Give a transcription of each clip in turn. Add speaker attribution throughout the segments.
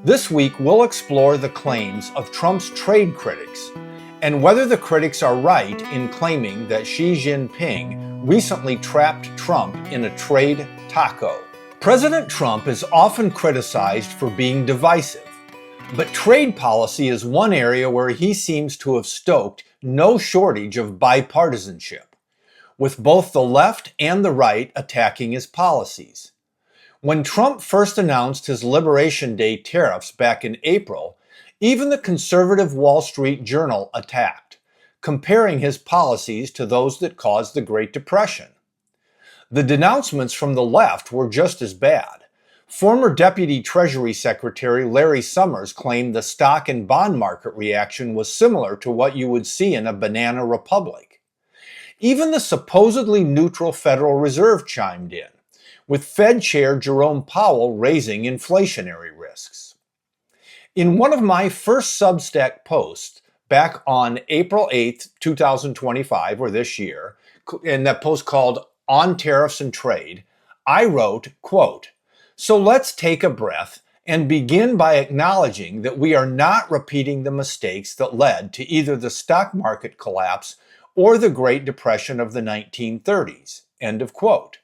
Speaker 1: This week, we'll explore the claims of Trump's trade critics and whether the critics are right in claiming that Xi Jinping recently trapped Trump in a trade taco. President Trump is often criticized for being divisive, but trade policy is one area where he seems to have stoked no shortage of bipartisanship, with both the left and the right attacking his policies. When Trump first announced his Liberation Day tariffs back in April, even the conservative Wall Street Journal attacked, comparing his policies to those that caused the Great Depression. The denouncements from the left were just as bad. Former Deputy Treasury Secretary Larry Summers claimed the stock and bond market reaction was similar to what you would see in a banana republic. Even the supposedly neutral Federal Reserve chimed in, with Fed Chair Jerome Powell raising inflationary risks. In one of my first Substack posts back on April 8th, 2025, or this year, in that post called On Tariffs and Trade, I wrote, quote, "So let's take a breath and begin by acknowledging that we are not repeating the mistakes that led to either the stock market collapse or the Great Depression of the 1930s." End of quote.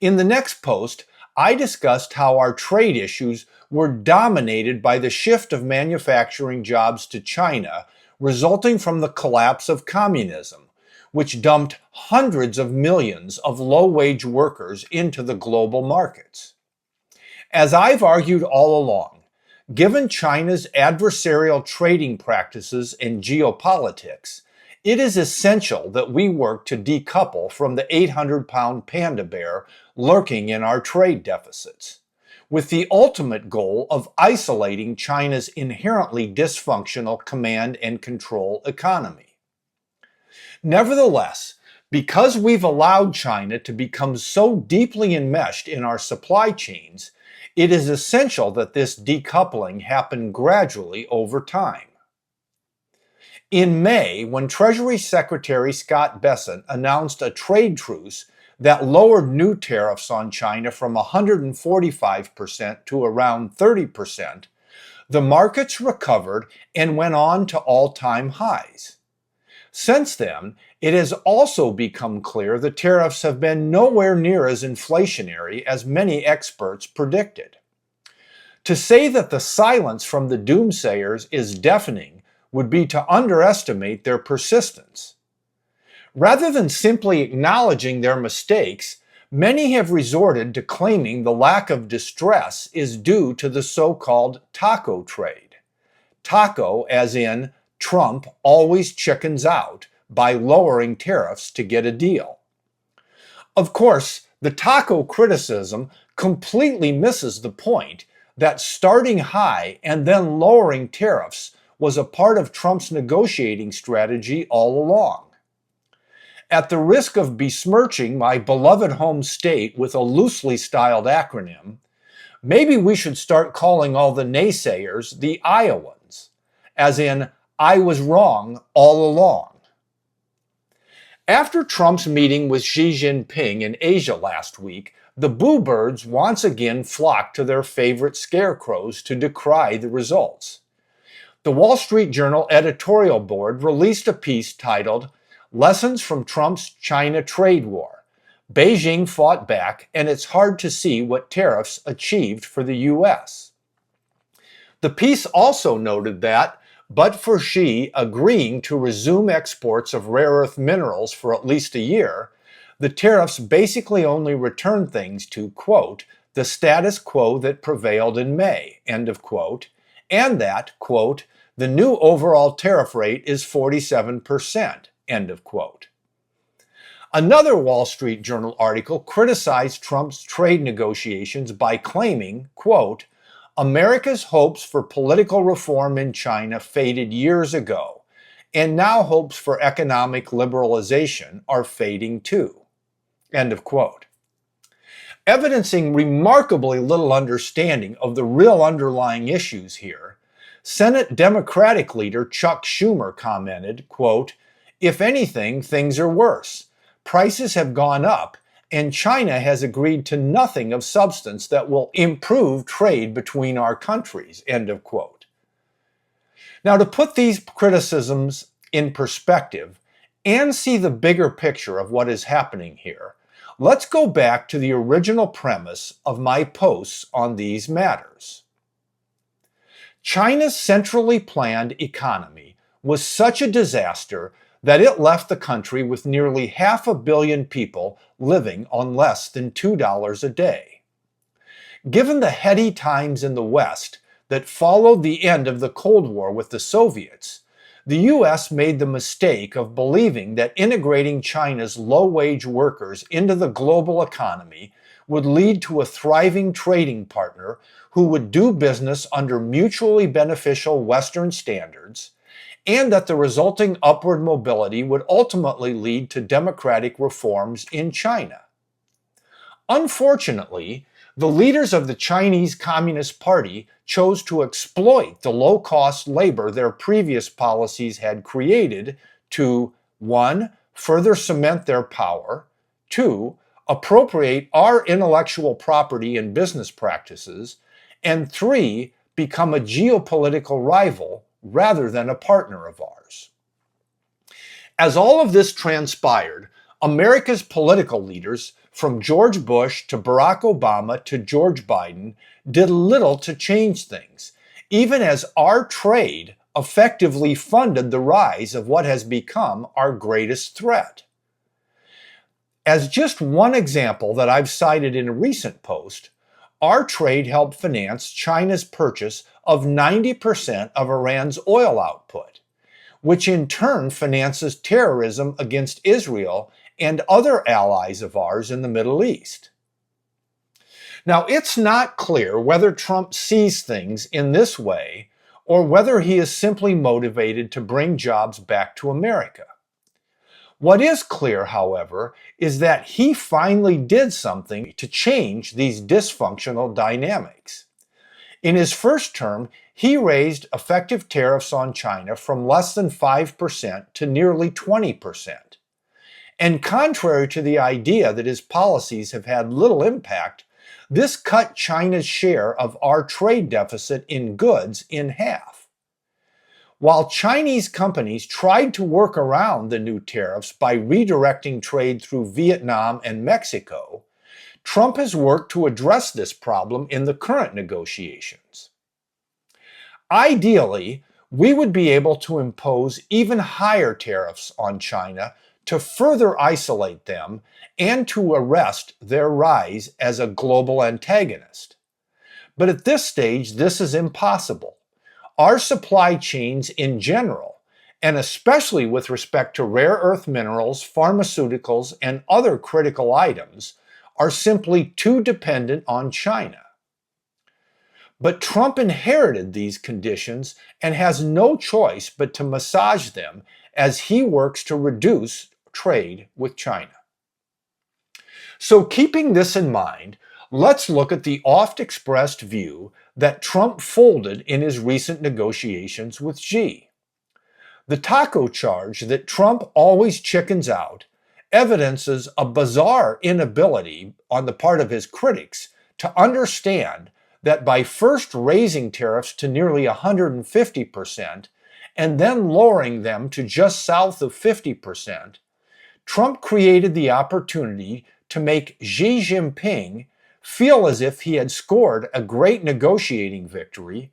Speaker 1: In the next post, I discussed how our trade issues were dominated by the shift of manufacturing jobs to China, resulting from the collapse of communism, which dumped hundreds of millions of low-wage workers into the global markets. As I've argued all along, given China's adversarial trading practices and geopolitics, it is essential that we work to decouple from the 800-pound panda bear lurking in our trade deficits, with the ultimate goal of isolating China's inherently dysfunctional command and control economy. Nevertheless, because we've allowed China to become so deeply enmeshed in our supply chains, it is essential that this decoupling happen gradually over time. In May, when Treasury Secretary Scott Bessent announced a trade truce that lowered new tariffs on China from 145% to around 30%, the markets recovered and went on to all-time highs. Since then, it has also become clear the tariffs have been nowhere near as inflationary as many experts predicted. To say that the silence from the doomsayers is deafening would be to underestimate their persistence. Rather than simply acknowledging their mistakes, many have resorted to claiming the lack of distress is due to the so-called taco trade. Taco as in Trump always chickens out by lowering tariffs to get a deal. Of course, the taco criticism completely misses the point that starting high and then lowering tariffs was a part of Trump's negotiating strategy all along. At the risk of besmirching my beloved home state with a loosely styled acronym, maybe we should start calling all the naysayers the Iowans, as in, I was wrong all along. After Trump's meeting with Xi Jinping in Asia last week, the boo birds once again flocked to their favorite scarecrows to decry the results. The Wall Street Journal editorial board released a piece titled, "Lessons from Trump's China Trade War. Beijing Fought Back, and It's Hard to See What Tariffs Achieved for the U.S." The piece also noted that, but for Xi agreeing to resume exports of rare earth minerals for at least a year, the tariffs basically only returned things to, quote, the status quo that prevailed in May, end of quote, and that, quote, the new overall tariff rate is 47%, end of quote. Another Wall Street Journal article criticized Trump's trade negotiations by claiming, quote, America's hopes for political reform in China faded years ago, and now hopes for economic liberalization are fading too, end of quote. Evidencing remarkably little understanding of the real underlying issues here, Senate Democratic leader Chuck Schumer commented, quote, if anything, things are worse. Prices have gone up, and China has agreed to nothing of substance that will improve trade between our countries, end of quote. Now, to put these criticisms in perspective and see the bigger picture of what is happening here, let's go back to the original premise of my posts on these matters. China's centrally planned economy was such a disaster that it left the country with nearly 500 million people living on less than $2 a day. Given the heady times in the West that followed the end of the Cold War with the Soviets, the U.S. made the mistake of believing that integrating China's low-wage workers into the global economy would lead to a thriving trading partner who would do business under mutually beneficial Western standards, and that the resulting upward mobility would ultimately lead to democratic reforms in China. Unfortunately, the leaders of the Chinese Communist Party chose to exploit the low-cost labor their previous policies had created to 1. Further cement their power, 2. Appropriate our intellectual property and business practices, and 3. Become a geopolitical rival rather than a partner of ours. As all of this transpired, America's political leaders, from George Bush to Barack Obama to George Biden, did little to change things, even as our trade effectively funded the rise of what has become our greatest threat. As just one example that I've cited in a recent post, our trade helped finance China's purchase of 90% of Iran's oil output, which in turn finances terrorism against Israel and other allies of ours in the Middle East. Now, it's not clear whether Trump sees things in this way or whether he is simply motivated to bring jobs back to America. What is clear, however, is that he finally did something to change these dysfunctional dynamics. In his first term, he raised effective tariffs on China from less than 5% to nearly 20%. And contrary to the idea that his policies have had little impact, this cut China's share of our trade deficit in goods in half. While Chinese companies tried to work around the new tariffs by redirecting trade through Vietnam and Mexico, Trump has worked to address this problem in the current negotiations. Ideally, we would be able to impose even higher tariffs on China to further isolate them and to arrest their rise as a global antagonist. But at this stage, this is impossible. Our supply chains in general, and especially with respect to rare earth minerals, pharmaceuticals, and other critical items, are simply too dependent on China. But Trump inherited these conditions and has no choice but to massage them as he works to reduce trade with China. So keeping this in mind, let's look at the oft-expressed view that Trump folded in his recent negotiations with Xi. The taco charge that Trump always chickens out evidences a bizarre inability on the part of his critics to understand that by first raising tariffs to nearly 150% and then lowering them to just south of 50%, Trump created the opportunity to make Xi Jinping feel as if he had scored a great negotiating victory,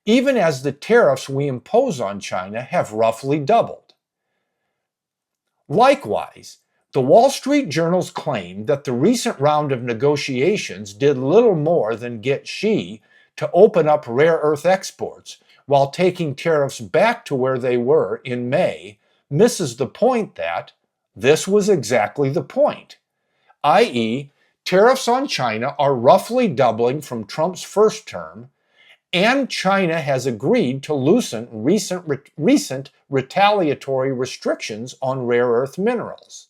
Speaker 1: even as the tariffs we impose on China have roughly doubled. Likewise, the Wall Street Journal's claim that the recent round of negotiations did little more than get Xi to open up rare earth exports while taking tariffs back to where they were in May misses the point that this was exactly the point, i.e., tariffs on China are roughly doubling from Trump's first term, and China has agreed to loosen recent retaliatory restrictions on rare earth minerals.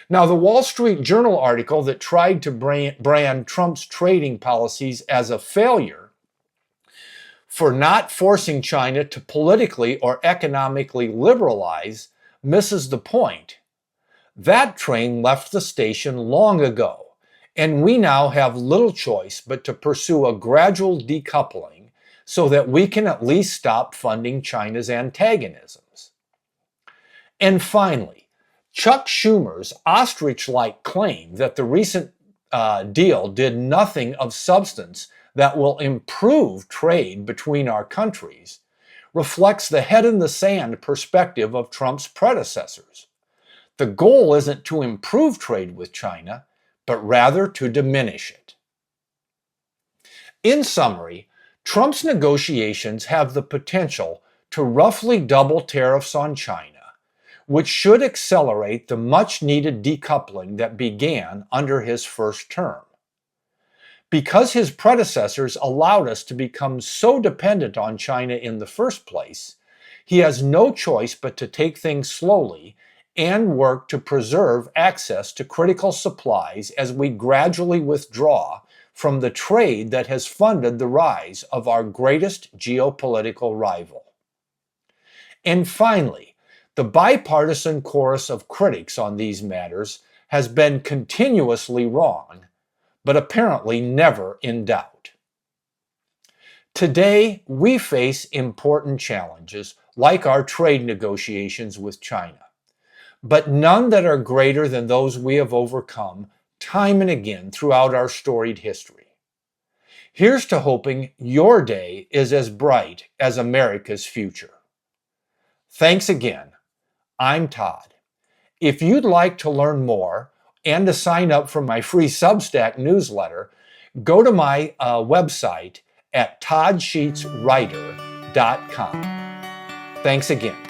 Speaker 1: Now, the Wall Street Journal article that tried to brand Trump's trading policies as a failure for not forcing China to politically or economically liberalize misses the point. That train left the station long ago, and we now have little choice but to pursue a gradual decoupling so that we can at least stop funding China's antagonisms. And finally, Chuck Schumer's ostrich-like claim that the recent deal did nothing of substance that will improve trade between our countries reflects the head-in-the-sand perspective of Trump's predecessors. The goal isn't to improve trade with China, but rather to diminish it. In summary, Trump's negotiations have the potential to roughly double tariffs on China, which should accelerate the much-needed decoupling that began under his first term. Because his predecessors allowed us to become so dependent on China in the first place, he has no choice but to take things slowly and work to preserve access to critical supplies as we gradually withdraw from the trade that has funded the rise of our greatest geopolitical rival. And finally, the bipartisan chorus of critics on these matters has been continuously wrong, but apparently never in doubt. Today, we face important challenges like our trade negotiations with China, but none that are greater than those we have overcome time and again throughout our storied history. Here's to hoping your day is as bright as America's future. Thanks again. I'm Todd. If you'd like to learn more and to sign up for my free Substack newsletter, go to my website at toddsheetswriter.com. Thanks again.